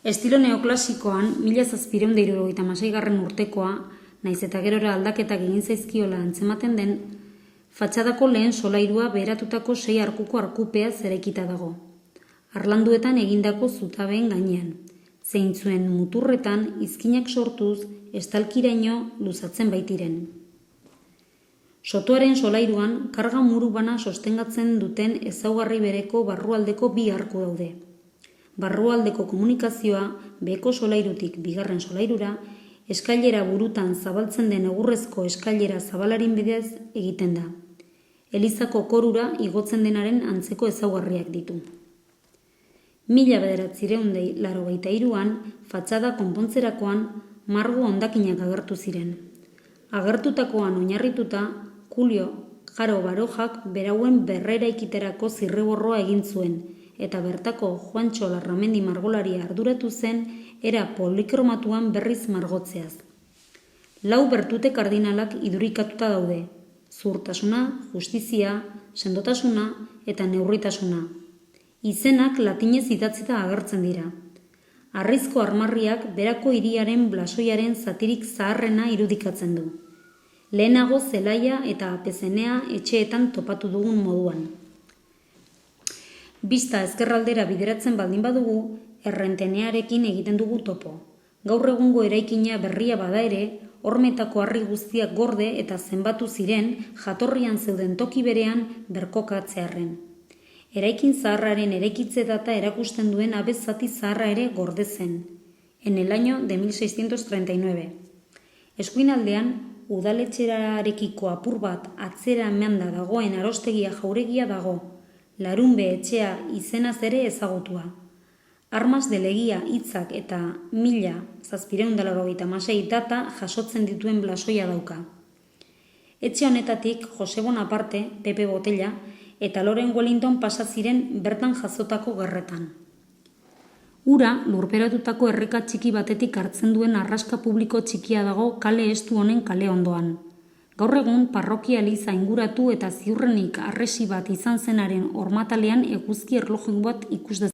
Estilo neoklasikoan, 1776 urtekoa, naiz eta gerora aldaketak egin zaizkiola antzematen den, fatxadako lehen solairua beheratutako 6 arkuko arkupeaz eraikita dago. Harlanduetan egindako zutabeen gainean, zeintzuen muturretan izkinak sortuz estalkiraino luzatzen baitiren. Sotoaren solairuan karga muru bana sostengatzen duten ezaugarri bereko barrualdeko 2 arku daude. Barrualdeko komunikazioa beheko solairutik bigarren solairura, eskailera burutan zabaltzen den egurrezko eskailera zabalarin bidez egiten da. Elizako korura igotzen denaren antzeko ezaugarriak ditu. 1983an, fatxada konpontzerakoan margo hondakinak agertu ziren. Agertutakoan oinarrituta, Julio Jaro Barojak berauen berreraikiterako zirriborroa egin zuen, eta bertako Juantxo Larramendi margolaria arduratu zen era polikromatuan berriz margotzeaz. 4 bertute kardinalak idurikatuta daude: zuhurtasuna, justizia, sendotasuna eta neurritasuna. Izenak latinez idatzita agertzen dira. Harrizko armarriak berako hiriaren blasoiaren zatirik zaharrena irudikatzen du. Lehenago zelaia eta apezenea etxeetan topatu dugun moduan. Bista ezkerraldera bideratzen baldin badugu, Errentenearekin egiten dugu topo. Gaur egungo eraikina berria bada ere, hormetako harri guztiak gorde eta zenbatu ziren jatorrian zeuden toki berean berkokatzearren. Eraikin zaharraren eraikitze data erakusten duen abez zati zaharra ere gorde zen, en el año de 1639. Eskuinaldean, udaletxerarekiko apur bat atzera emanda dagoen arostegia jauregia dago, Larunbe etxea izenaz ere ezagutua. Armas de Legia hitzak eta 1786 data jasotzen dituen blasoia dauka. Etxe honetatik Jose Bonaparte, Pepe Botella eta Loren Wellington pasa ziren bertan jasotako gerretan. Ura lurperatutako erreka txiki batetik hartzen duen arraska publiko txikia dago kale estu honen kale ondoan. Gaur egun parrokia eliza inguratu eta ziurrenik harresi bat izan zenaren hormatalean eguzki erloju bat ikus dezakegu.